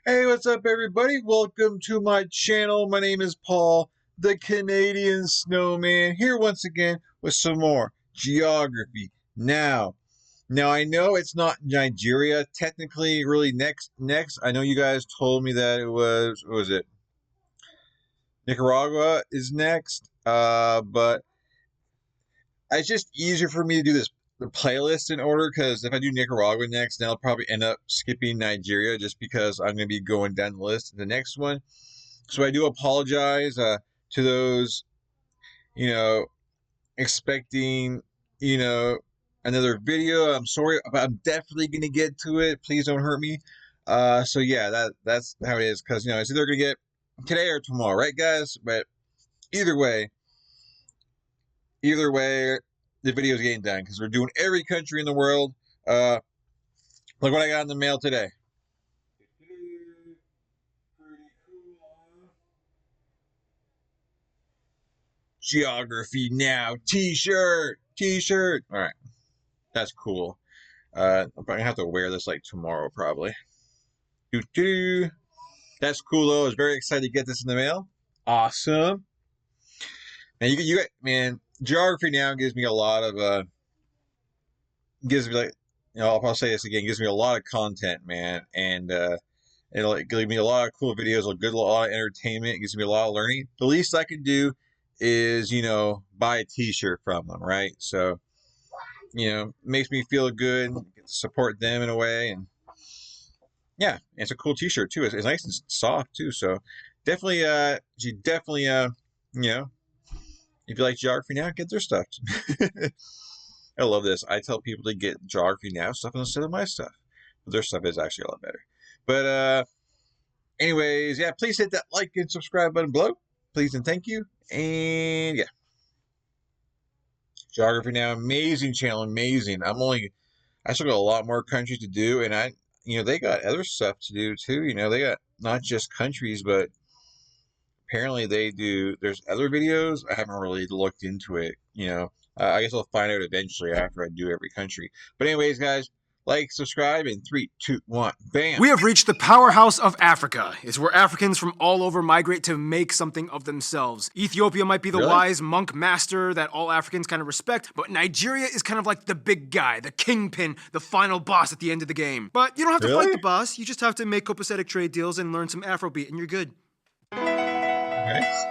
Hey, what's up, everybody? Welcome to my channel. My name is Paul, the Canadian Snowman, here once again with some more geography. Now I know it's not Nigeria technically. Really, next. I know you guys told me that it was. What was it? Nicaragua is next. But it's just easier for me to do the playlist in order because if I do Nicaragua next, then I'll probably end up skipping Nigeria just because I'm going to be going down the list to the next one. So I do apologize to those, you know, expecting, another video. I'm sorry, but I'm definitely going to get to it. Please don't hurt me. So yeah, that's how it is because it's either going to get today or tomorrow, right, guys? But either way, the video is getting done because we're doing every country in the world. Look what I got in the mail today. Geography Now t-shirt. All right, that's cool. I'm gonna have to wear this like tomorrow probably. That's cool though. I was very excited to get this in the mail. Awesome. Now man, Geography Now gives me a lot of gives me like I'll say this again, gives me a lot of content, man, and it'll give me a lot of cool videos, a lot of entertainment. It gives me a lot of learning. The least I can do is buy a t-shirt from them, right? So makes me feel good, support them in a way, and yeah, it's a cool t-shirt too. It's nice and soft too, so definitely if you like Geography Now, get their stuff. I love this. I tell people to get Geography Now stuff instead of my stuff, but their stuff is actually a lot better. But anyways, yeah, please hit that like and subscribe button below, please and thank you. And yeah, Geography Now, amazing channel, amazing. I still got a lot more countries to do, and they got other stuff to do too. They got not just countries, but apparently there's other videos. I haven't really looked into it. I guess I'll find out eventually after I do every country. But anyways, guys, like, subscribe in 3, 2, 1, bam. We have reached the powerhouse of Africa. It's where Africans from all over migrate to make something of themselves. Ethiopia might be the wise monk master that all Africans kind of respect, but Nigeria is kind of like the big guy, the kingpin, the final boss at the end of the game. But you don't have to fight the boss, you just have to make copacetic trade deals and learn some Afrobeat and you're good. Okay.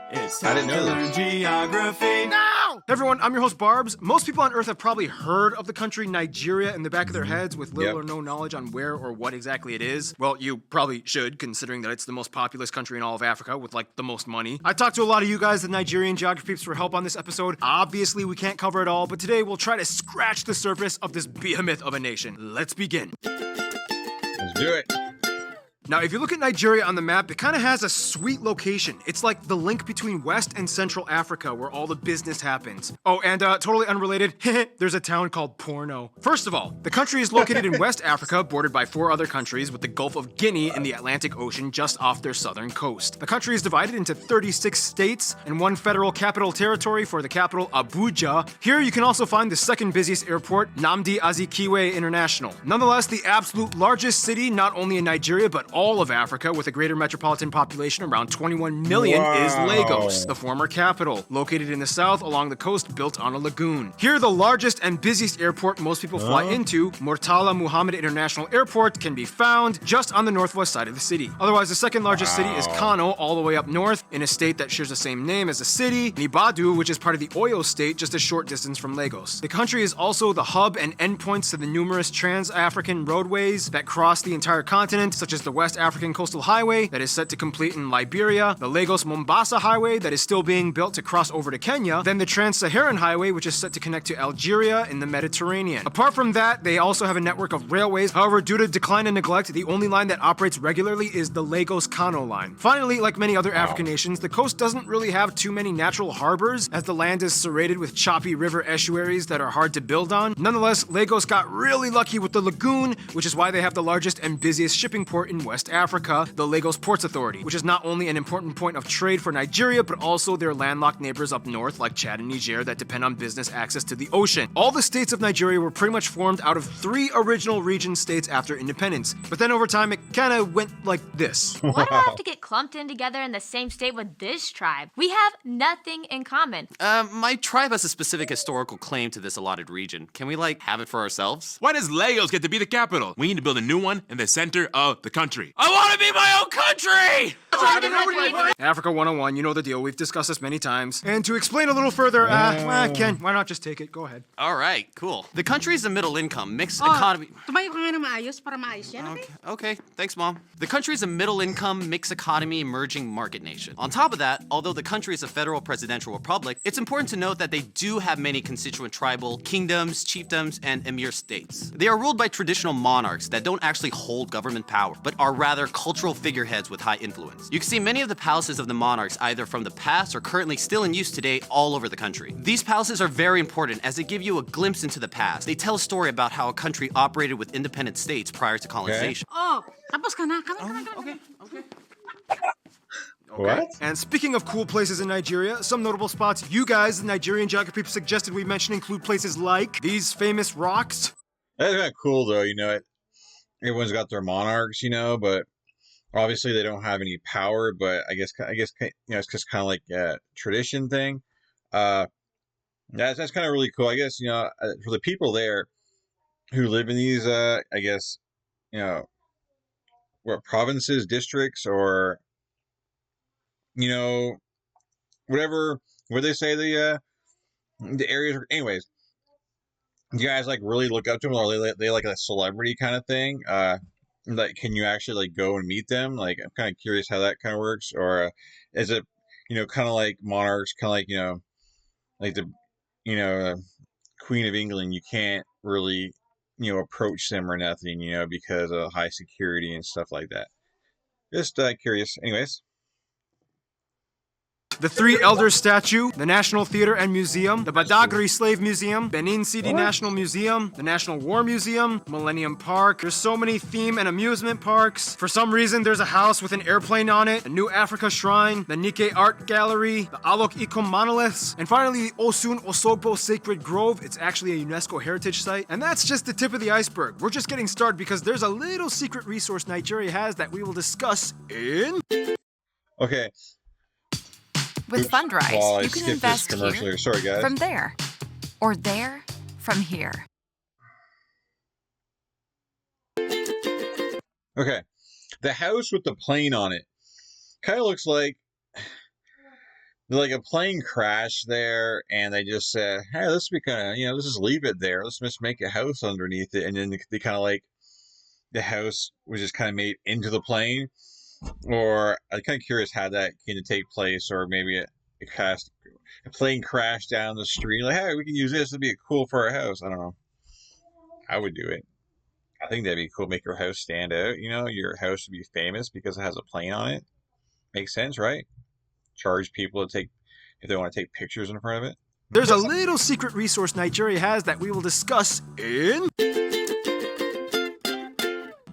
It's time to learn geography now! Everyone, I'm your host Barbs. Most people on Earth have probably heard of the country Nigeria in the back of their heads with little or no knowledge on where or what exactly it is. Well, you probably should, considering that it's the most populous country in all of Africa with like the most money. I talked to a lot of you guys, the Nigerian geography peeps, for help on this episode. Obviously, we can't cover it all, but today we'll try to scratch the surface of this behemoth of a nation. Let's begin. Let's do it. Now, if you look at Nigeria on the map, it kind of has a sweet location. It's like the link between West and Central Africa where all the business happens. Oh, and totally unrelated, there's a town called Porno. First of all, the country is located in West Africa, bordered by 4 other countries, with the Gulf of Guinea in the Atlantic Ocean just off their southern coast. The country is divided into 36 states and 1 federal capital territory for the capital, Abuja. Here you can also find the second busiest airport, Nnamdi Azikiwe International. Nonetheless, the absolute largest city, not only in Nigeria, but all of Africa, with a greater metropolitan population around 21 million, is Lagos, the former capital, located in the south along the coast built on a lagoon. Here, the largest and busiest airport most people fly into, Murtala Muhammad International Airport, can be found just on the northwest side of the city. Otherwise, the second largest city is Kano, all the way up north, in a state that shares the same name as the city, Nibadu, which is part of the Oyo state, just a short distance from Lagos. The country is also the hub and endpoints to the numerous trans-African roadways that cross the entire continent, such as the West African Coastal Highway that is set to complete in Liberia, the Lagos-Mombasa Highway that is still being built to cross over to Kenya, then the Trans-Saharan Highway, which is set to connect to Algeria in the Mediterranean. Apart from that, they also have a network of railways. However, due to decline and neglect, the only line that operates regularly is the Lagos-Kano line. Finally, like many other African nations, the coast doesn't really have too many natural harbors, as the land is serrated with choppy river estuaries that are hard to build on. Nonetheless, Lagos got really lucky with the lagoon, which is why they have the largest and busiest shipping port in West West Africa, the Lagos Ports Authority, which is not only an important point of trade for Nigeria, but also their landlocked neighbors up north like Chad and Niger that depend on business access to the ocean. All the states of Nigeria were pretty much formed out of 3 original region states after independence, but then over time it kinda went like this. Why do I have to get clumped in together in the same state with this tribe? We have nothing in common. My tribe has a specific historical claim to this allotted region. Can we, have it for ourselves? Why does Lagos get to be the capital? We need to build a new one in the center of the country. I want to be my own country! Africa 101, you know the deal. We've discussed this many times. And to explain a little further, Ken, why not just take it? Go ahead. All right, cool. The country is a middle-income, mixed economy... Tumayo ka nga na maayos para maayos yan, okay? Okay, thanks, Mom. The country is a middle-income, mixed economy, emerging market nation. On top of that, although the country is a federal presidential republic, it's important to note that they do have many constituent tribal kingdoms, chiefdoms, and emir states. They are ruled by traditional monarchs that don't actually hold government power, but are rather cultural figureheads with high influence. You can see many of the palaces of the monarchs either from the past or currently still in use today all over the country. These palaces are very important as they give you a glimpse into the past. They tell a story about how a country operated with independent states prior to colonization. Oh, tapos ka na. Kami. Okay. What? And speaking of cool places in Nigeria, some notable spots you guys, the Nigerian geography suggested we mention include places like these famous rocks. That's kind of cool, though. Everyone's got their monarchs, but obviously they don't have any power. But I guess it's just kind of like a tradition thing. That's kind of really cool. I guess for the people there who live in these, what provinces, districts, or whatever they say the areas are. Anyways, you guys really look up to them, or they like a celebrity kind of thing? Can you actually go and meet them? I'm kind of curious how that kind of works, or is it kind of like monarchs, kind of like the Queen of England? You can't really approach them or nothing, because of high security and stuff like that. Just curious. Anyways. The Three Elders statue, the National Theater and Museum, the Badagry Slave Museum, Benin City National Museum, the National War Museum, Millennium Park. There's so many theme and amusement parks. For some reason, there's a house with an airplane on it, a New Africa Shrine, the Nikkei Art Gallery, the Alok Ikom monoliths, and finally the Osun Osogbo Sacred Grove. It's actually a UNESCO heritage site. And that's just the tip of the iceberg. We're just getting started because there's a little secret resource Nigeria has that we will discuss in... Okay. With Fundrise, you can invest here, sorry, guys. From there, or there from here. Okay, the house with the plane on it kind of looks like a plane crash there, and they just said, "Hey, let's be kind of, let's just leave it there. Let's just make a house underneath it," and then they kind of the house was just kind of made into the plane. Or I'm kind of curious how that came to take place, or maybe a plane crashed down the street. Hey, we can use this to be cool for our house. I don't know. I would do it. I think that'd be cool. Make your house stand out. Your house would be famous because it has a plane on it. Makes sense, right? Charge people to if they want to take pictures in front of it. There's a little secret resource Nigeria has that we will discuss in...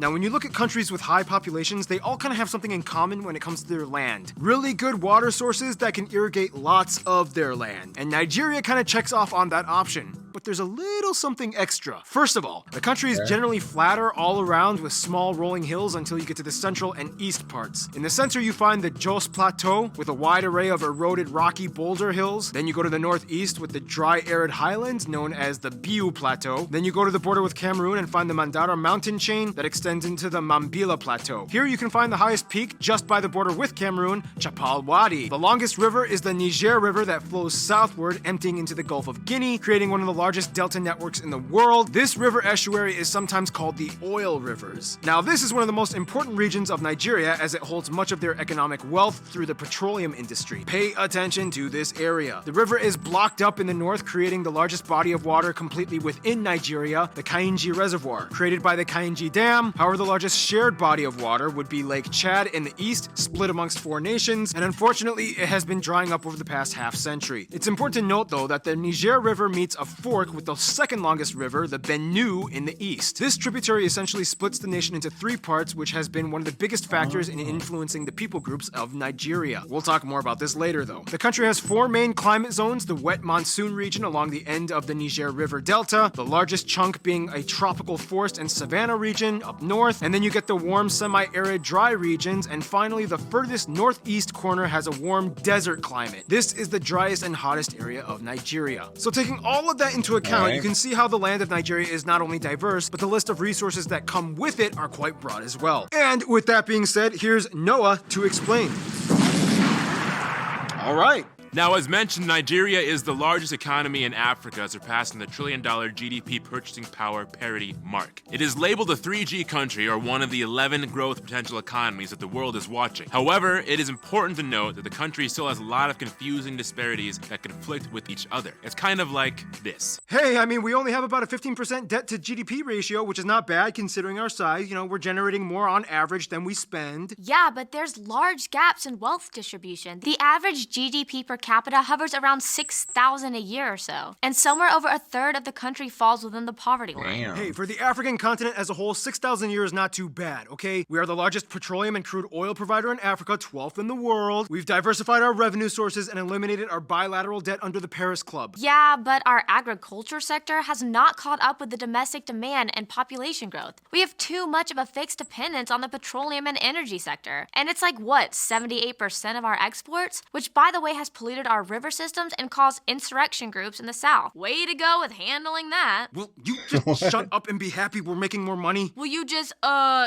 Now, when you look at countries with high populations, they all kind of have something in common when it comes to their land. Really good water sources that can irrigate lots of their land. And Nigeria kind of checks off on that option. But there's a little something extra. First of all, the country is generally flatter all around with small rolling hills until you get to the central and east parts. In the center, you find the Jos Plateau with a wide array of eroded rocky boulder hills. Then you go to the northeast with the dry arid highlands known as the Biu Plateau. Then you go to the border with Cameroon and find the Mandara mountain chain that extends into the Mambila Plateau. Here you can find the highest peak just by the border with Cameroon, Chapal Wadi. The longest river is the Niger River that flows southward, emptying into the Gulf of Guinea, creating one of the largest delta networks in the world. This river estuary is sometimes called the Oil Rivers. Now, this is one of the most important regions of Nigeria as it holds much of their economic wealth through the petroleum industry. Pay attention to this area. The river is blocked up in the north, creating the largest body of water completely within Nigeria, the Kainji Reservoir, created by the Kainji Dam. However, the largest shared body of water would be Lake Chad in the east, split amongst 4 nations, and unfortunately, it has been drying up over the past half century. It's important to note, though, that the Niger River meets a fork fork with the second longest river, the Benue, in the east. This tributary essentially splits the nation into three parts, which has been one of the biggest factors in influencing the people groups of Nigeria. We'll talk more about this later, though. The country has four main climate zones: the wet monsoon region along the end of the Niger River Delta, the largest chunk being a tropical forest and savanna region up north, and then you get the warm semi-arid dry regions, and finally the furthest northeast corner has a warm desert climate. This is the driest and hottest area of Nigeria. So taking all of that into account, you can see how the land of Nigeria is not only diverse, but the list of resources that come with it are quite broad as well. And with that being said, here's Noah to explain. All right. Now, as mentioned, Nigeria is the largest economy in Africa, surpassing the $1 trillion GDP purchasing power parity mark. It is labeled a 3G country, or one of the 11 growth potential economies that the world is watching. However, it is important to note that the country still has a lot of confusing disparities that conflict with each other. It's kind of like this. Hey, I mean, we only have about a 15% debt to GDP ratio, which is not bad considering our size. You know, we're generating more on average than we spend. Yeah, but there's large gaps in wealth distribution. The average GDP per capita hovers around $6,000 a year or so, and somewhere over a third of the country falls within the poverty line. Hey, for the African continent as a whole, 6,000 a year is not too bad, okay? We are the largest petroleum and crude oil provider in Africa, 12th in the world. We've diversified our revenue sources and eliminated our bilateral debt under the Paris Club. Yeah, but our agriculture sector has not caught up with the domestic demand and population growth. We have too much of a fixed dependence on the petroleum and energy sector. And it's like, what, 78% of our exports? Which, by the way, has polluted our river systems and caused insurrection groups in the South. Way to go with handling that. Will you just shut up and be happy we're making more money? Will you just,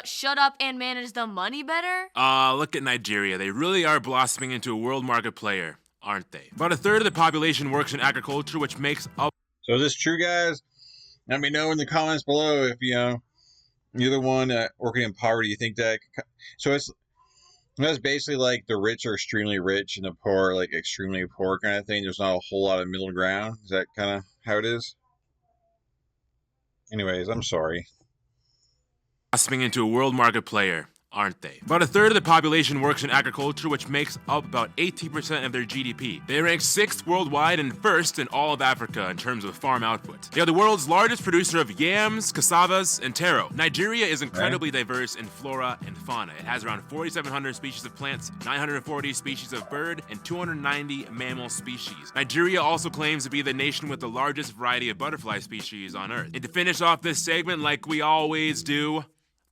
shut up and manage the money better? Look at Nigeria. They really are blossoming into a world market player, aren't they? About a third of the population works in agriculture, which makes up... So is this true, guys? Let me know in the comments below if, you're the one working in poverty. You think that... So that's basically like the rich are extremely rich and the poor are like extremely poor kind of thing. There's not a whole lot of middle ground. Is that kind of how it is? Anyways, I'm sorry. Blossoming into a world market player, aren't they? About a third of the population works in agriculture, which makes up about 18% of their GDP. They rank 6th worldwide and 1st in all of Africa in terms of farm output. They are the world's largest producer of yams, cassavas, and taro. Nigeria is incredibly diverse in flora and fauna. It has around 4,700 species of plants, 940 species of bird, and 290 mammal species. Nigeria also claims to be the nation with the largest variety of butterfly species on Earth. And to finish off this segment, like we always do,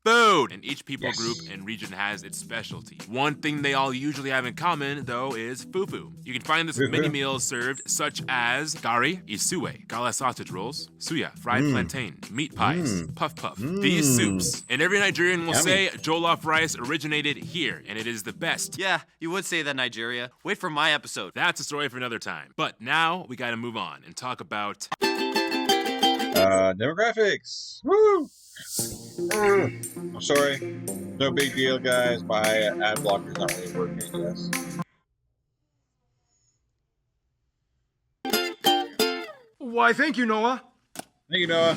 food! And each people group and region has its specialty. One thing they all usually have in common, though, is fufu. You can find this with many meals served, such as gari, isue, gala sausage rolls, suya, fried plantain, meat pies, puff puff, these soups. And every Nigerian will say jollof rice originated here, and it is the best. Yeah, you would say that, Nigeria. Wait for my episode. That's a story for another time. But now, we gotta move on and talk about... demographics! Woo! I'm sorry. No big deal, guys. My ad blocker's not really working, yes. Why, thank you, Noah. Thank you, Noah.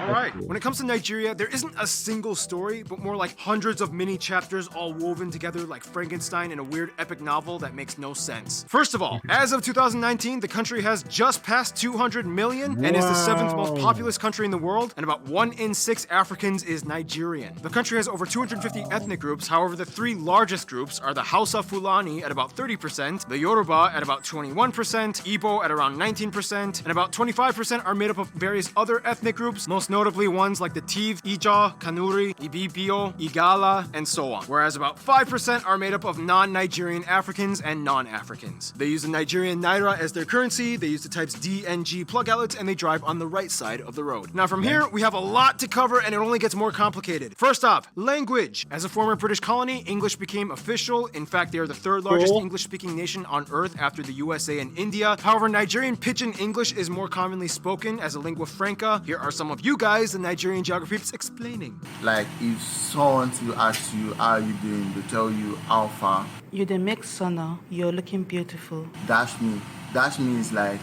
All right. When it comes to Nigeria, there isn't a single story, but more like hundreds of mini chapters all woven together like Frankenstein in a weird epic novel that makes no sense. First of all, as of 2019, the country has just passed 200 million and is the 7th most populous country in the world, and about 1 in 6 Africans is Nigerian. The country has over 250 ethnic groups. However, the 3 largest groups are the Hausa Fulani at about 30%, the Yoruba at about 21%, Igbo at around 19%, and about 25% are made up of various other ethnic groups, most notably ones like the Tiv, Ija, Kanuri, Ibibio, Igala, and so on. Whereas about 5% are made up of non-Nigerian Africans and non-Africans. They use the Nigerian Naira as their currency, they use the types D and G plug outlets, and they drive on the right side of the road. Now from here, we have a lot to cover and it only gets more complicated. First off, language. As a former British colony, English became official. In fact, they are the 3rd largest English-speaking nation on Earth after the USA and India. However, Nigerian Pidgin English is more commonly spoken as a lingua franca. Here are some of you guys, the Nigerian geographies, explaining. Like if someone to ask you how you doing, they tell you how far. You the make sono, you're looking beautiful. Dash me. Dash me is like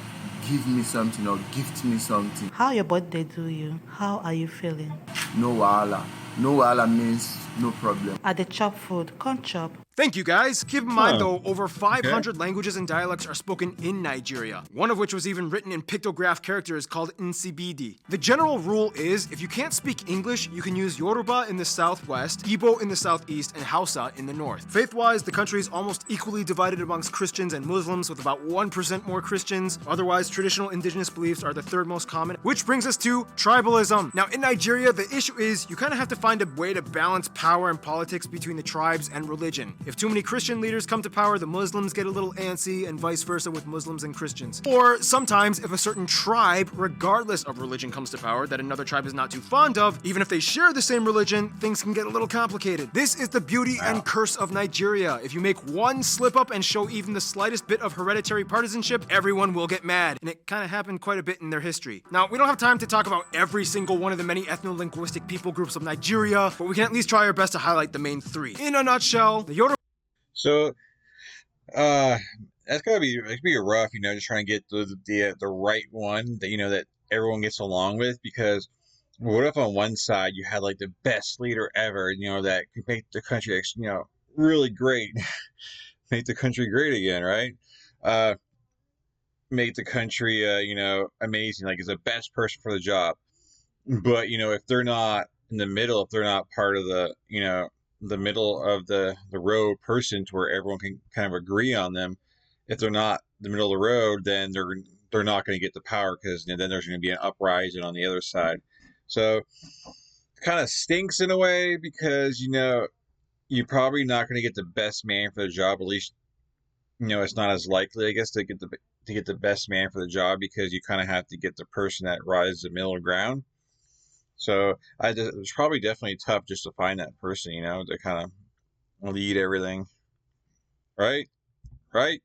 give me something or gift me something. How your birthday do you? How are you feeling? No wahala. No wahala means no problem. At the chop food, con chop. Thank you, guys. Keep in mind, Huh. though, over 500 languages and dialects are spoken in Nigeria, one of which was even written in pictograph characters called Nsibidi. The general rule is, if you can't speak English, you can use Yoruba in the southwest, Igbo in the southeast, and Hausa in the north. Faith-wise, the country is almost equally divided amongst Christians and Muslims, with about 1% more Christians. Otherwise, traditional indigenous beliefs are the third most common, which brings us to tribalism. Now, in Nigeria, the issue is you kind of have to find a way to balance power and politics between the tribes and religion. If too many Christian leaders come to power, the Muslims get a little antsy, and vice versa with Muslims and Christians. Or sometimes, if a certain tribe, regardless of religion, comes to power that another tribe is not too fond of, even if they share the same religion, things can get a little complicated. This is the beauty and curse of Nigeria. If you make one slip up and show even the slightest bit of hereditary partisanship, everyone will get mad. And it kind of happened quite a bit in their history. Now, we don't have time to talk about every single one of the many ethno-linguistic people groups of Nigeria, but we can at least try our best to highlight the main three. In a nutshell, the Yoruba. So, that's gotta be rough, just trying to get the right one that that everyone gets along with. Because what if on one side you had like the best leader ever, that could make the country, really great, make the country great again, right? Make the country, amazing, like is the best person for the job. But if they're not in the middle, if they're not part of the middle of the road person to where everyone can kind of agree on them, if they're not the middle of the road, then they're not going to get the power, because then there's going to be an uprising on the other side. So it kind of stinks in a way, because you're probably not going to get the best man for the job. At least it's not as likely, I guess, to get the best man for the job, because you kind of have to get the person that rises the middle ground. So it was probably definitely tough just to find that person, to kind of lead everything. Right? Right?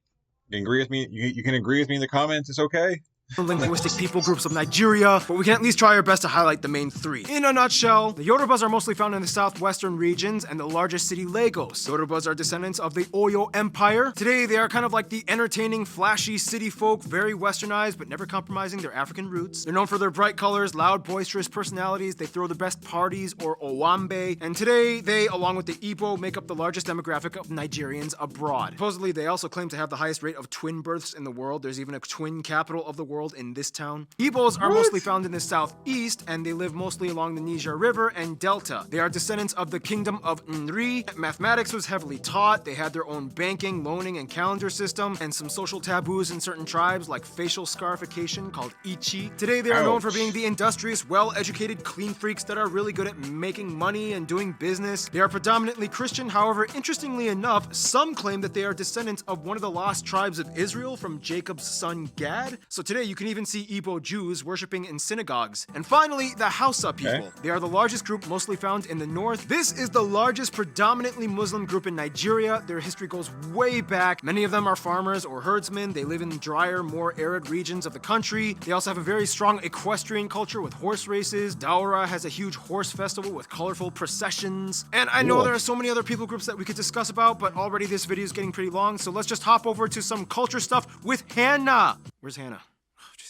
You can agree with me? You can agree with me in the comments. It's okay. Linguistic people groups of Nigeria, but we can at least try our best to highlight the main three. In a nutshell, the Yorubas are mostly found in the southwestern regions and the largest city, Lagos. Yorubas are descendants of the Oyo Empire. Today, they are kind of like the entertaining, flashy city folk, very westernized, but never compromising their African roots. They're known for their bright colors, loud, boisterous personalities. They throw the best parties, or owambe. And today, they, along with the Igbo, make up the largest demographic of Nigerians abroad. Supposedly, they also claim to have the highest rate of twin births in the world. There's even a twin capital of the world in this town. Igbos are mostly found in the southeast, and they live mostly along the Niger River and Delta. They are descendants of the kingdom of Nri. Mathematics was heavily taught. They had their own banking, loaning, and calendar system, and some social taboos in certain tribes, like facial scarification called Ichi. Today, they are known for being the industrious, well-educated, clean freaks that are really good at making money and doing business. They are predominantly Christian. However, interestingly enough, some claim that they are descendants of one of the lost tribes of Israel from Jacob's son Gad. So today, you can even see Igbo Jews worshiping in synagogues. And finally, the Hausa people. They are the largest group, mostly found in the north. This is the largest predominantly Muslim group in Nigeria. Their history goes way back. Many of them are farmers or herdsmen. They live in drier, more arid regions of the country. They also have a very strong equestrian culture with horse races. Daura has a huge horse festival with colorful processions. And I know there are so many other people groups that we could discuss about, but already this video is getting pretty long, so let's just hop over to some culture stuff with Hannah. Where's Hannah?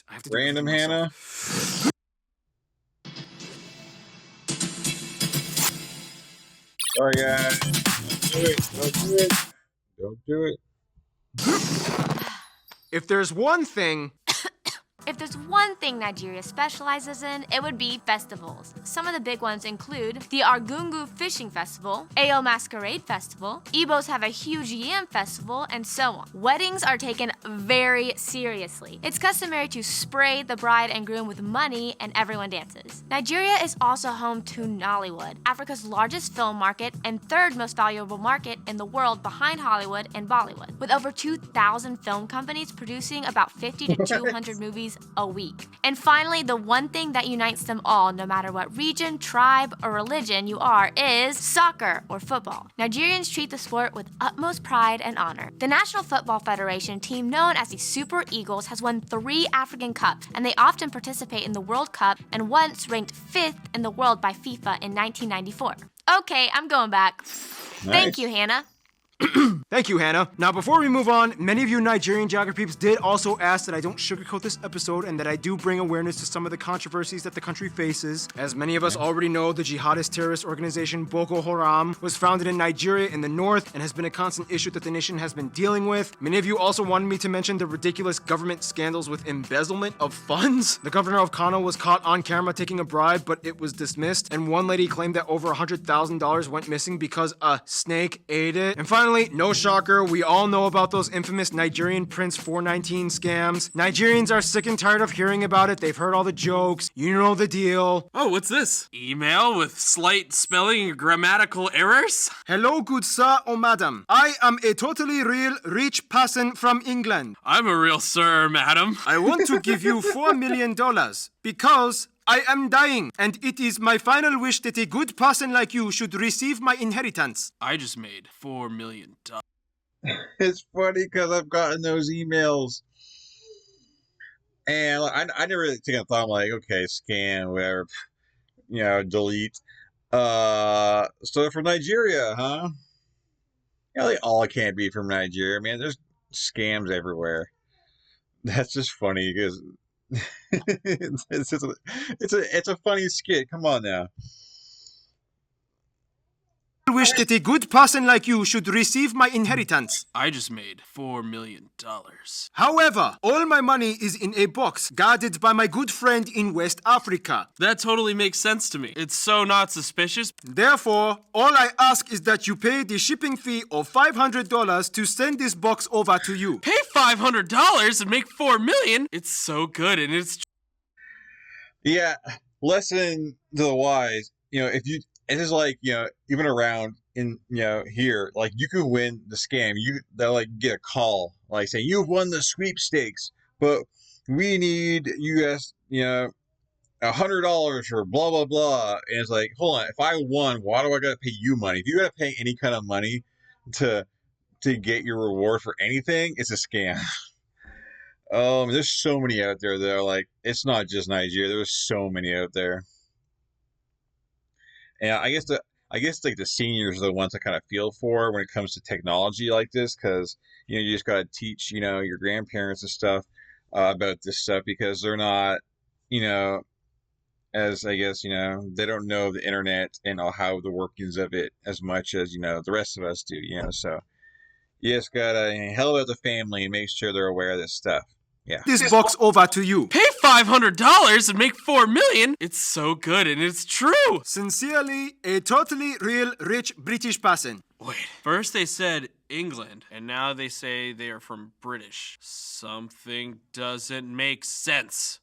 I have to do Random Hannah. Sorry, guys. Don't do it. If there's one thing If there's one thing Nigeria specializes in, it would be festivals. Some of the big ones include the Argungu Fishing Festival, Ayo Masquerade Festival, Igbos have a huge yam festival, and so on. Weddings are taken very seriously. It's customary to spray the bride and groom with money, and everyone dances. Nigeria is also home to Nollywood, Africa's largest film market and third most valuable market in the world behind Hollywood and Bollywood, with over 2,000 film companies producing about 50 to 200 movies a week. And finally, the one thing that unites them all, no matter what region, tribe, or religion you are, is soccer, or football. Nigerians treat the sport with utmost pride and honor. The National Football Federation, team known as the Super Eagles, has won 3 African Cups, and they often participate in the World Cup and once ranked 5th in the world by FIFA in 1994. Okay, I'm going back. Nice. Thank you, Hannah. Thank you, Hannah. Now, before we move on, many of you Nigerian geography peeps did also ask that I don't sugarcoat this episode and that I do bring awareness to some of the controversies that the country faces. As many of us already know, the jihadist terrorist organization Boko Haram was founded in Nigeria in the north and has been a constant issue that the nation has been dealing with. Many of you also wanted me to mention the ridiculous government scandals with embezzlement of funds. The governor of Kano was caught on camera taking a bribe, but it was dismissed, and one lady claimed that over $100,000 went missing because a snake ate it. And finally, no shocker, we all know about those infamous Nigerian Prince 419 scams. Nigerians are sick and tired of hearing about it. They've heard all the jokes. You know the deal. Oh, what's this? Email with slight spelling and grammatical errors? Hello, good sir or madam. I am a totally real rich person from England. I'm a real sir, madam. I want to give you $4 million because I am dying, and it is my final wish that a good person like you should receive my inheritance. I just made $4 million. It's funny because I've gotten those emails. And I never really taken a thought. I'm like, okay, scam, whatever, delete. So from Nigeria, huh? Yeah, they all can't be from Nigeria, man. There's scams everywhere. That's just funny because it's a funny skit. Come on now. I wish that a good person like you should receive my inheritance. I just made $4 million. However, all my money is in a box guarded by my good friend in West Africa. That totally makes sense to me. It's so not suspicious. Therefore, all I ask is that you pay the shipping fee of $500 to send this box over to you. Pay $500 and make $4 million? It's so good and it's... Yeah, lesson to the wise, if you... It is like, even around in, here, like you can win the scam. They'll like get a call, like saying you've won the sweepstakes, but we need you guys, $100 or blah, blah, blah. And it's like, hold on, if I won, why do I got to pay you money? If you got to pay any kind of money to get your reward for anything, it's a scam. There's so many out there that are like, it's not just Nigeria. There's so many out there. And I guess like the seniors are the ones I kind of feel for when it comes to technology like this, because you just got to teach your grandparents and stuff about this stuff because they're not as I guess they don't know the internet and how the workings of it as much as the rest of us do. So you just gotta help out the family and make sure they're aware of this stuff. Yeah. This box over to you. Pay $500 and make $4 million? It's so good and it's true. Sincerely, a totally real rich British person. Wait, first they said England, and now they say they are from British. Something doesn't make sense.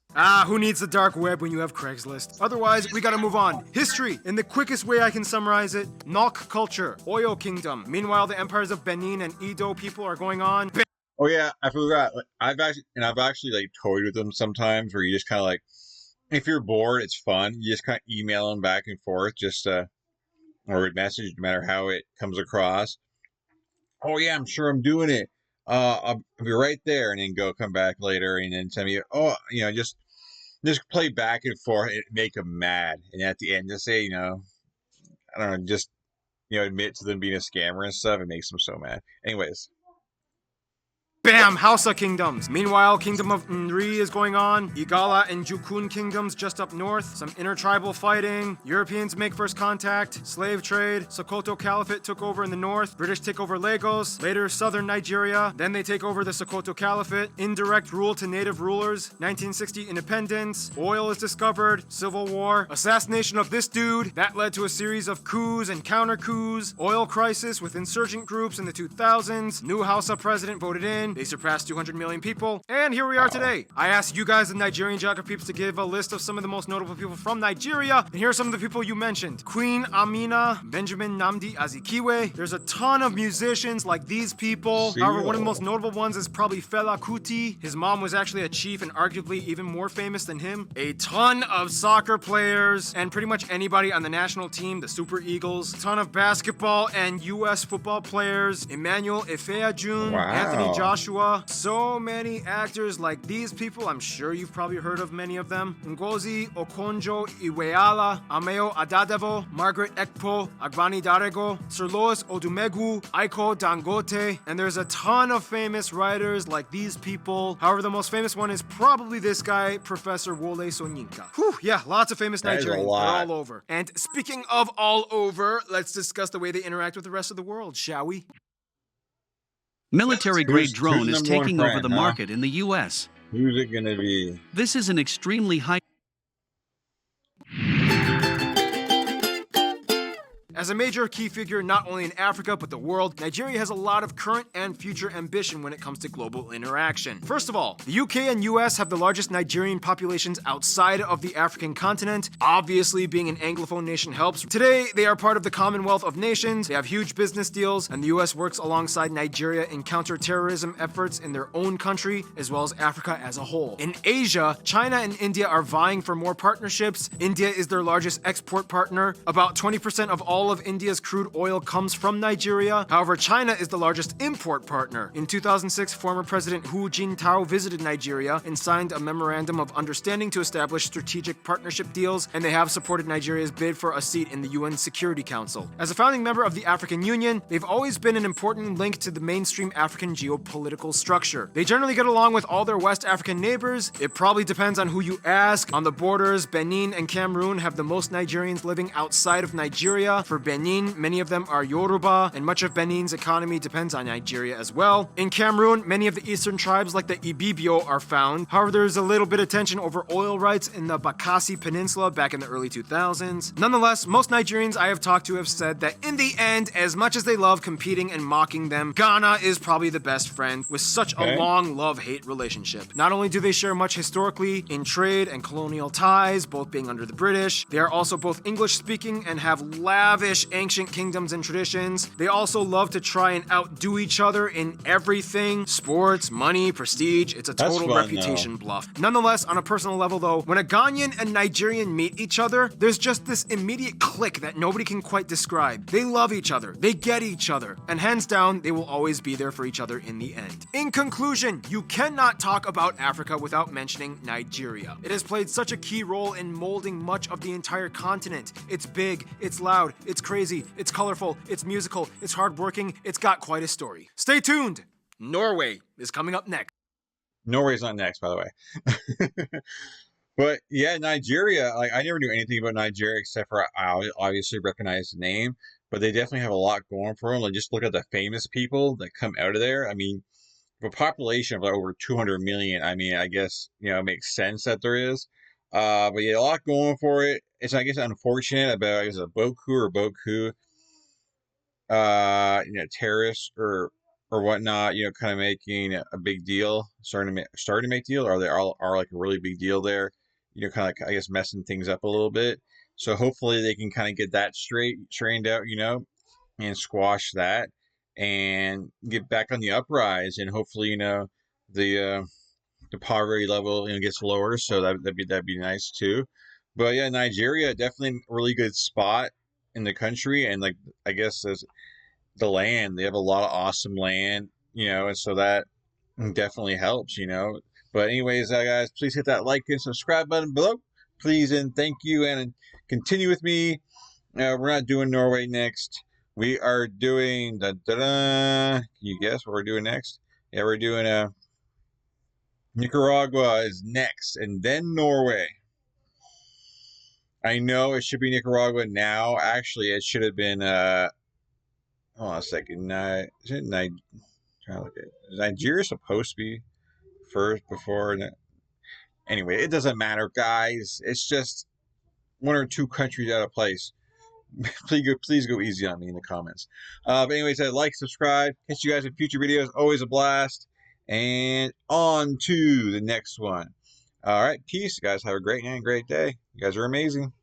Who needs the dark web when you have Craigslist? Otherwise, we gotta move on. History, in the quickest way I can summarize it, Nok culture, Oyo Kingdom. Meanwhile, the empires of Benin and Edo people are going on. Oh yeah, I forgot. I've actually like toyed with them sometimes, where you just kind of like, if you're bored, it's fun. You just kind of email them back and forth, just or a message, no matter how it comes across. Oh yeah, I'm sure I'm doing it. I'll be right there, and then come back later, and then tell me, just play back and forth and make them mad, and at the end, just say, I don't know, just admit to them being a scammer and stuff. It makes them so mad. Anyways. Bam! Hausa kingdoms. Meanwhile, Kingdom of Nri is going on. Igala and Jukun kingdoms just up north. Some intertribal fighting. Europeans make first contact. Slave trade. Sokoto Caliphate took over in the north. British take over Lagos. Later, southern Nigeria. Then they take over the Sokoto Caliphate. Indirect rule to native rulers. 1960 independence. Oil is discovered. Civil war. Assassination of this dude. That led to a series of coups and counter coups. Oil crisis with insurgent groups in the 2000s. New Hausa president voted in. They surpassed 200 million people, and here we are today. I asked you guys, the Nigerian geography peeps, to give a list of some of the most notable people from Nigeria, and here are some of the people you mentioned. Queen Amina, Benjamin Nnamdi Azikiwe. There's a ton of musicians like these people. However, one of the most notable ones is probably Fela Kuti. His mom was actually a chief and arguably even more famous than him. A ton of soccer players, and pretty much anybody on the national team, the Super Eagles. A ton of basketball and U.S. football players. Emmanuel Efeajun, Anthony Joshua, Joshua. So many actors like these people. I'm sure you've probably heard of many of them. Ngozi Okonjo-Iweala, Ameo Adadevo, Margaret Ekpo, Agbani Darego, Sir Lois Odumegwu, Aiko Dangote, and there's a ton of famous writers like these people. However, the most famous one is probably this guy, Professor Wole Soyinka. Whew, yeah, lots of famous Nigerians. They're all over. And speaking of all over, let's discuss the way they interact with the rest of the world, shall we? Military-grade drone is taking over the market in the U.S. Who's it gonna be? This is an extremely high... As a major key figure not only in Africa but the world, Nigeria has a lot of current and future ambition when it comes to global interaction. First of all, the UK and US have the largest Nigerian populations outside of the African continent. Obviously, being an Anglophone nation helps. Today, they are part of the Commonwealth of Nations, they have huge business deals, and the US works alongside Nigeria in counter-terrorism efforts in their own country, as well as Africa as a whole. In Asia, China and India are vying for more partnerships. India is their largest export partner. About 20% of all of India's crude oil comes from Nigeria. However, China is the largest import partner. In 2006, former President Hu Jintao visited Nigeria and signed a memorandum of understanding to establish strategic partnership deals, and they have supported Nigeria's bid for a seat in the UN Security Council. As a founding member of the African Union, they've always been an important link to the mainstream African geopolitical structure. They generally get along with all their West African neighbors. It probably depends on who you ask. On the borders, Benin and Cameroon have the most Nigerians living outside of Nigeria. For Benin, many of them are Yoruba, and much of Benin's economy depends on Nigeria as well. In Cameroon, many of the eastern tribes like the Ibibio are found. However, there's a little bit of tension over oil rights in the Bakassi Peninsula back in the early 2000s. Nonetheless, most Nigerians I have talked to have said that in the end, as much as they love competing and mocking them, Ghana is probably the best friend with such a long love-hate relationship. Not only do they share much historically in trade and colonial ties, both being under the British, they are also both English-speaking and have lavish ancient kingdoms and traditions. They also love to try and outdo each other in everything. Sports, money, prestige. It's a total reputation bluff. Nonetheless, on a personal level though, when a Ghanaian and Nigerian meet each other, there's just this immediate click that nobody can quite describe. They love each other. They get each other. And hands down, they will always be there for each other in the end. In conclusion, you cannot talk about Africa without mentioning Nigeria. It has played such a key role in molding much of the entire continent. It's big, it's loud, it's crazy, it's colorful, it's musical, it's hardworking, it's got quite a story. Stay tuned! Norway is coming up next. Norway's not next, by the way. But yeah, Nigeria, like I never knew anything about Nigeria except for I obviously recognize the name, but they definitely have a lot going for them. Like just look at the famous people that come out of there. I mean, a population of like over 200 million, I mean, I guess, it makes sense that there is. But yeah, a lot going for it. It's, I guess, unfortunate about, is it Boku, terrorists or whatnot, kind of making a big deal, starting to make deal, or they are like a really big deal there, kind of like, I guess, messing things up a little bit. So hopefully they can kind of get that straightened out, and squash that and get back on the uprise, and hopefully, the poverty level gets lower, so that'd be nice too. But yeah, Nigeria definitely a really good spot in the country, and like I guess as the land, they have a lot of awesome land, and so that definitely helps, But anyways, guys, please hit that like and subscribe button below, please, and thank you, and continue with me. We're not doing Norway next. We are doing Can you guess what we're doing next? Yeah, we're doing Nicaragua is next, and then Norway. I know it should be Nicaragua now. Actually, it should have been hold on a second. Is Nigeria supposed to be first before? Anyway, it doesn't matter, guys. It's just one or two countries out of place. Please go easy on me in the comments. But anyways, like, subscribe. Catch you guys in future videos. Always a blast. And on to the next one. All right, peace. You guys have a great night and great day. You guys are amazing.